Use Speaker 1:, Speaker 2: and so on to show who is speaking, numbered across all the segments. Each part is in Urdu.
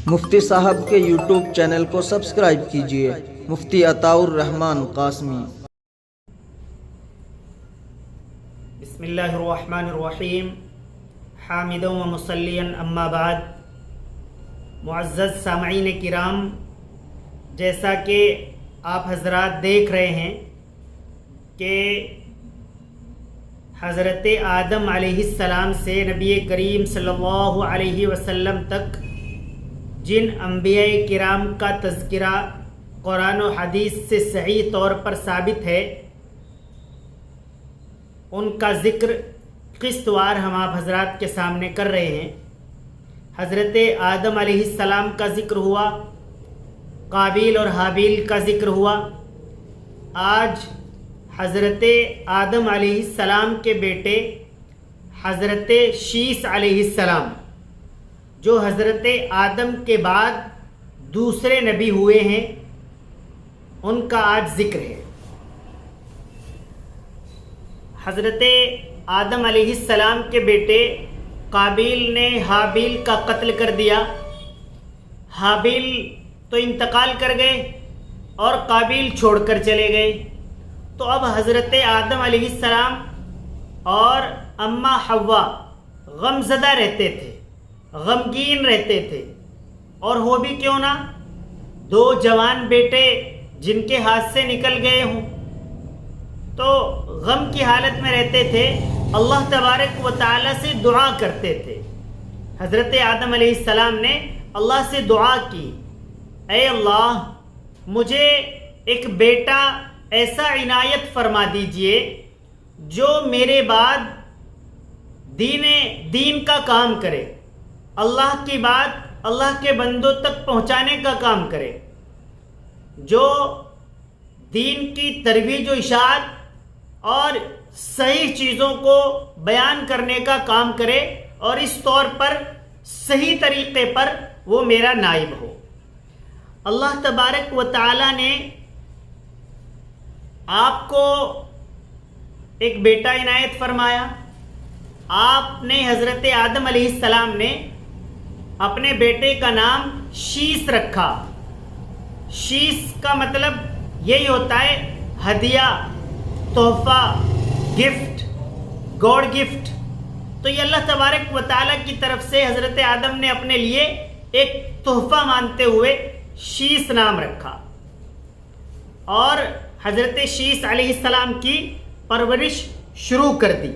Speaker 1: مفتی صاحب کے یوٹیوب چینل کو سبسکرائب کیجیے، مفتی عطاء الرحمن قاسمی۔
Speaker 2: بسم اللہ الرحمن الرحیم، حامدا و مصلیا اما بعد۔ معزز سامعین کرام، جیسا کہ آپ حضرات دیکھ رہے ہیں کہ حضرت آدم علیہ السلام سے نبی کریم صلی اللہ علیہ وسلم تک جن انبیاء کرام کا تذکرہ قرآن و حدیث سے صحیح طور پر ثابت ہے، ان کا ذکر قسط وار ہم آپ حضرات کے سامنے کر رہے ہیں۔ حضرت آدم علیہ السلام کا ذکر ہوا، قابیل اور حابیل کا ذکر ہوا۔ آج حضرت آدم علیہ السلام کے بیٹے حضرت شیث علیہ السلام، جو حضرت آدم کے بعد دوسرے نبی ہوئے ہیں، ان کا آج ذکر ہے۔ حضرت آدم علیہ السلام کے بیٹے قابیل نے حابیل کا قتل کر دیا۔ حابیل تو انتقال کر گئے اور قابیل چھوڑ کر چلے گئے، تو اب حضرت آدم علیہ السلام اور اماں حوا غمزدہ رہتے تھے، غمگین رہتے تھے، اور ہو بھی کیوں نہ دو جوان بیٹے جن کے ہاتھ سے نکل گئے ہوں، تو غم کی حالت میں رہتے تھے، اللہ تبارک و تعالی سے دعا کرتے تھے۔ حضرت آدم علیہ السلام نے اللہ سے دعا کی، اے اللہ مجھے ایک بیٹا ایسا عنایت فرما دیجئے جو میرے بعد دین کا کام کرے، اللہ کی بات اللہ کے بندوں تک پہنچانے کا کام کرے، جو دین کی ترویج و اشاعت اور صحیح چیزوں کو بیان کرنے کا کام کرے، اور اس طور پر صحیح طریقے پر وہ میرا نائب ہو۔ اللہ تبارک و تعالی نے آپ کو ایک بیٹا عنایت فرمایا۔ آپ نے حضرت آدم علیہ السلام نے اپنے بیٹے کا نام شیث رکھا۔ شیث کا مطلب یہی ہوتا ہے ہدیہ، تحفہ، گفٹ، گاڈ گفٹ۔ تو یہ اللہ تبارک و تعالیٰ کی طرف سے حضرت آدم نے اپنے لیے ایک تحفہ مانتے ہوئے شیث نام رکھا، اور حضرت شیث علیہ السلام کی پرورش شروع کر دی۔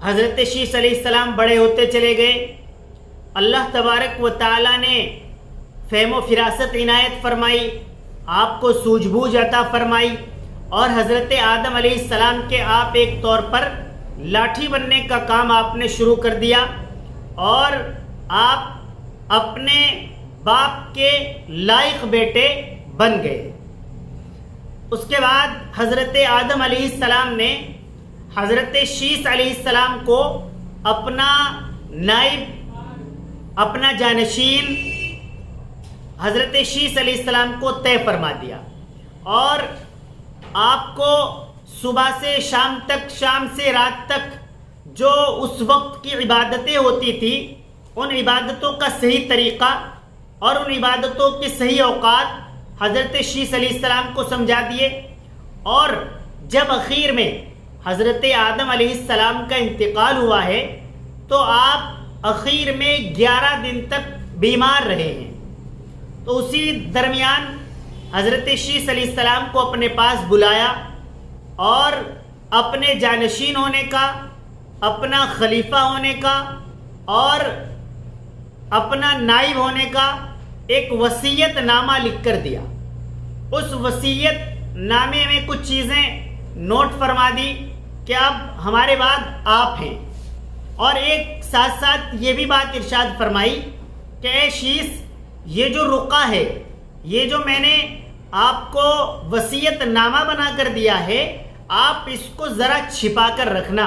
Speaker 2: حضرت شیث علیہ السلام بڑے ہوتے چلے گئے، اللہ تبارک و تعالیٰ نے فہم و فراست عنایت فرمائی، آپ کو سوجھ بوجھ عطا فرمائی، اور حضرت آدم علیہ السلام کے آپ ایک طور پر لاٹھی بننے کا کام آپ نے شروع کر دیا، اور آپ اپنے باپ کے لائق بیٹے بن گئے۔ اس کے بعد حضرت آدم علیہ السلام نے حضرت شیث علیہ السلام کو اپنا نائب، اپنا جانشین حضرت شیث علیہ السلام کو طے فرما دیا، اور آپ کو صبح سے شام تک، شام سے رات تک جو اس وقت کی عبادتیں ہوتی تھی، ان عبادتوں کا صحیح طریقہ اور ان عبادتوں کے صحیح اوقات حضرت شیث علیہ السلام کو سمجھا دیے۔ اور جب اخیر میں حضرت آدم علیہ السلام کا انتقال ہوا ہے، تو آپ اخیر میں 11 دن تک بیمار رہے ہیں۔ تو اسی درمیان حضرت شیث علیہ السلام کو اپنے پاس بلایا، اور اپنے جانشین ہونے کا، اپنا خلیفہ ہونے کا اور اپنا نائب ہونے کا ایک وصیت نامہ لکھ کر دیا۔ اس وصیت نامے میں کچھ چیزیں نوٹ فرما دی کہ اب ہمارے بعد آپ ہیں، اور ایک ساتھ ساتھ یہ بھی بات ارشاد فرمائی کہ اے شیث، یہ جو رقعہ ہے، یہ جو میں نے آپ کو وصیت نامہ بنا کر دیا ہے، آپ اس کو ذرا چھپا کر رکھنا،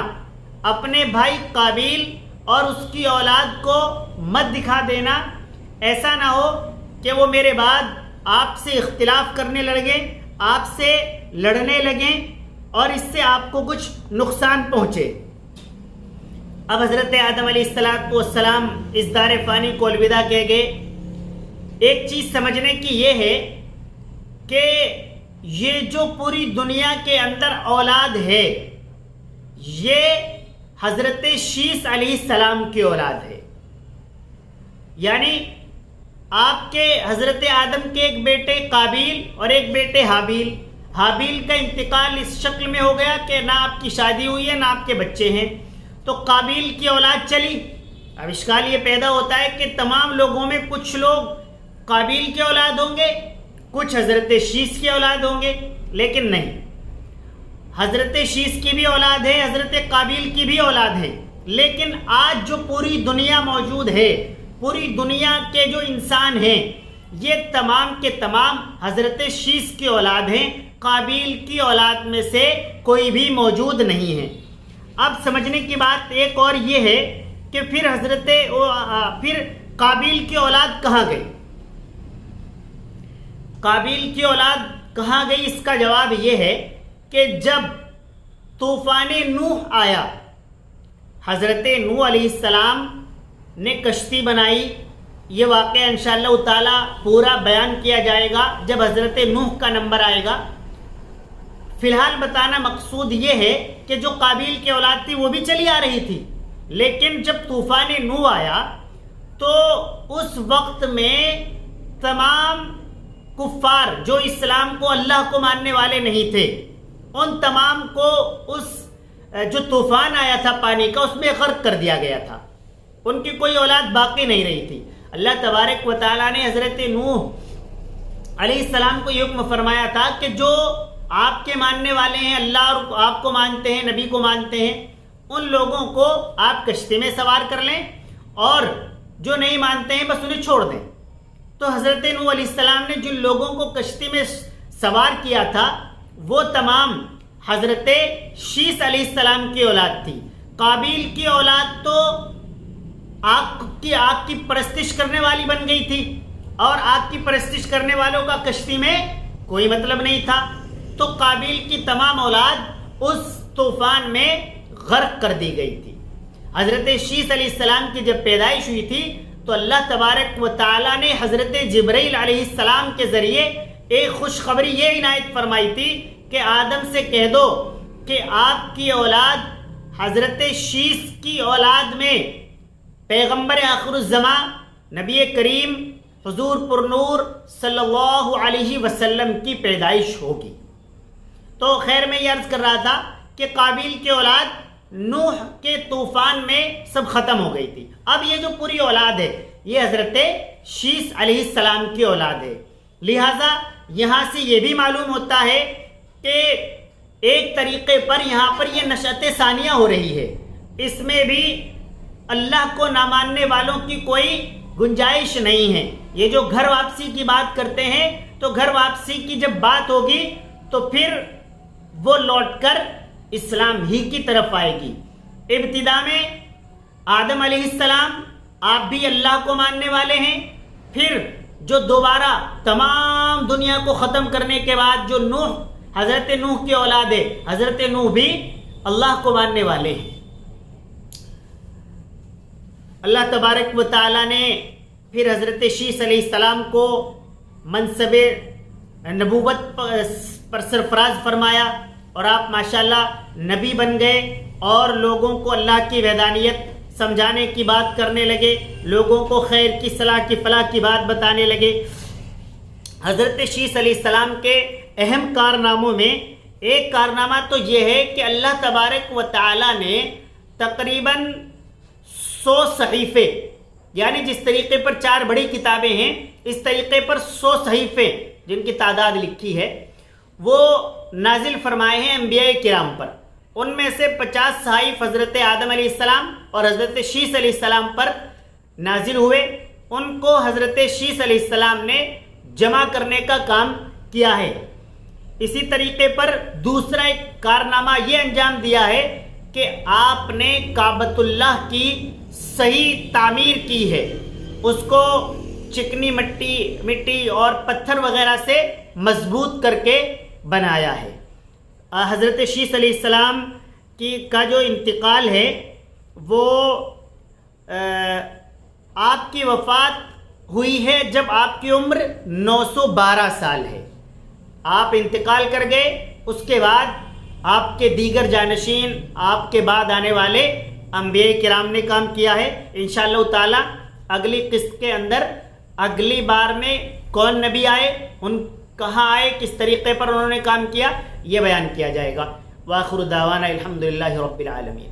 Speaker 2: اپنے بھائی قابیل اور اس کی اولاد کو مت دکھا دینا، ایسا نہ ہو کہ وہ میرے بعد آپ سے اختلاف کرنے لگیں، آپ سے لڑنے لگیں، اور اس سے آپ کو کچھ نقصان پہنچے۔ اب حضرت آدم علیہ السلام اس دار فانی کو الوداع کہہ گئے۔ ایک چیز سمجھنے کی یہ ہے کہ یہ جو پوری دنیا کے اندر اولاد ہے یہ حضرت شیس علیہ السلام کی اولاد ہے، یعنی آپ کے حضرت آدم کے ایک بیٹے قابیل اور ایک بیٹے حابیل۔ حابیل کا انتقال اس شکل میں ہو گیا کہ نہ آپ کی شادی ہوئی ہے نہ آپ کے بچے ہیں، تو قابیل کی اولاد چلی۔ اب اشکال یہ پیدا ہوتا ہے کہ تمام لوگوں میں کچھ لوگ قابیل کے اولاد ہوں گے، کچھ حضرت شیس کی اولاد ہوں گے، لیکن نہیں، حضرت شیس کی بھی اولاد ہے، حضرت قابیل کی بھی اولاد ہے، لیکن آج جو پوری دنیا موجود ہے، پوری دنیا کے جو انسان ہیں یہ تمام کے تمام حضرت شیس کی اولاد ہیں، قابیل کی اولاد میں سے کوئی بھی موجود نہیں ہے۔ اب سمجھنے کی بات ایک اور یہ ہے کہ پھر قابیل کی اولاد کہاں گئی؟ قابیل کی اولاد کہاں گئی اس کا جواب یہ ہے کہ جب طوفان نوح آیا، حضرت نوح علیہ السلام نے کشتی بنائی۔ یہ واقعہ انشاءاللہ تعالی پورا بیان کیا جائے گا جب حضرت نوح کا نمبر آئے گا۔ فی الحال بتانا مقصود یہ ہے کہ جو قابیل کی اولاد تھی وہ بھی چلی آ رہی تھی، لیکن جب طوفان نوح آیا تو اس وقت میں تمام کفار جو اسلام کو، اللہ کو ماننے والے نہیں تھے، ان تمام کو اس جو طوفان آیا تھا پانی کا اس میں غرق کر دیا گیا تھا، ان کی کوئی اولاد باقی نہیں رہی تھی۔ اللہ تبارک و تعالیٰ نے حضرت نوح علیہ السلام کو یہ حکم فرمایا تھا کہ جو آپ کے ماننے والے ہیں، اللہ اور آپ کو مانتے ہیں، نبی کو مانتے ہیں، ان لوگوں کو آپ کشتی میں سوار کر لیں اور جو نہیں مانتے ہیں بس انہیں چھوڑ دیں۔ تو حضرت نوح علیہ السلام نے جن لوگوں کو کشتی میں سوار کیا تھا وہ تمام حضرت شیس علیہ السلام کی اولاد تھی۔ قابیل کی اولاد تو آگ کی پرستش کرنے والی بن گئی تھی، اور آگ کی پرستش کرنے والوں کا کشتی میں کوئی مطلب نہیں تھا، تو قابیل کی تمام اولاد اس طوفان میں غرق کر دی گئی تھی۔ حضرت شیس علیہ السلام کی جب پیدائش ہوئی تھی تو اللہ تبارک و تعالیٰ نے حضرت جبرائیل علیہ السلام کے ذریعے ایک خوشخبری یہ عنایت فرمائی تھی کہ آدم سے کہہ دو کہ آپ کی اولاد حضرت شیس کی اولاد میں پیغمبر آخر الزمان نبی کریم حضور پر نور صلی اللہ علیہ وسلم کی پیدائش ہوگی۔ تو خیر میں یہ عرض کر رہا تھا کہ قابیل کی اولاد نوح کے طوفان میں سب ختم ہو گئی تھی۔ اب یہ جو پوری اولاد ہے یہ حضرت شیس علیہ السلام کی اولاد ہے، لہٰذا یہاں سے یہ بھی معلوم ہوتا ہے کہ ایک طریقے پر یہاں پر یہ نشأت ثانیہ ہو رہی ہے، اس میں بھی اللہ کو نہ ماننے والوں کی کوئی گنجائش نہیں ہے۔ یہ جو گھر واپسی کی بات کرتے ہیں تو گھر واپسی کی جب بات ہوگی تو پھر وہ لوٹ کر اسلام ہی کی طرف آئے گی۔ ابتدا میں آدم علیہ السلام آپ بھی اللہ کو ماننے والے ہیں، پھر جو دوبارہ تمام دنیا کو ختم کرنے کے بعد جو نوح، حضرت نوح کی اولاد ہے، حضرت نوح بھی اللہ کو ماننے والے ہیں۔ اللہ تبارک و تعالیٰ نے پھر حضرت شیس علیہ السلام کو منصب نبوت پر سرفراز فرمایا اور آپ ماشاءاللہ نبی بن گئے اور لوگوں کو اللہ کی وحدانیت سمجھانے کی بات کرنے لگے، لوگوں کو خیر کی، صلاح کی، فلاح کی بات بتانے لگے۔ حضرت شیس علیہ السلام کے اہم کارناموں میں ایک کارنامہ تو یہ ہے کہ اللہ تبارک و تعالیٰ نے تقریباً 100 صحیفے، یعنی جس طریقے پر 4 بڑی کتابیں ہیں اس طریقے پر 100 صحیفے جن کی تعداد لکھی ہے وہ نازل فرمائے ہیں انبیاء کرام پر۔ ان میں سے 50 صحائف حضرت آدم علیہ السلام اور حضرت شیس علیہ السلام پر نازل ہوئے، ان کو حضرت شیس علیہ السلام نے جمع کرنے کا کام کیا ہے۔ اسی طریقے پر دوسرا ایک کارنامہ یہ انجام دیا ہے کہ آپ نے کعبۃ اللہ کی صحیح تعمیر کی ہے، اس کو چکنی مٹی اور پتھر وغیرہ سے مضبوط کر کے بنایا ہے۔ حضرت شیس علیہ السلام کا جو انتقال ہے وہ آپ کی وفات ہوئی ہے جب آپ کی عمر 912 سال ہے. آپ انتقال کر گئے، اس کے بعد آپ کے دیگر جانشین، آپ کے بعد آنے والے انبیاء کرام نے کام کیا ہے. انشاءاللہ تعالی اگلی قسط کے اندر اگلی بار میں کون نبی آئے، ان کہاں آئے، کس طریقے پر انہوں نے کام کیا، یہ بیان کیا جائے گا. وآخر دعوانا الحمدللہ رب العالمین.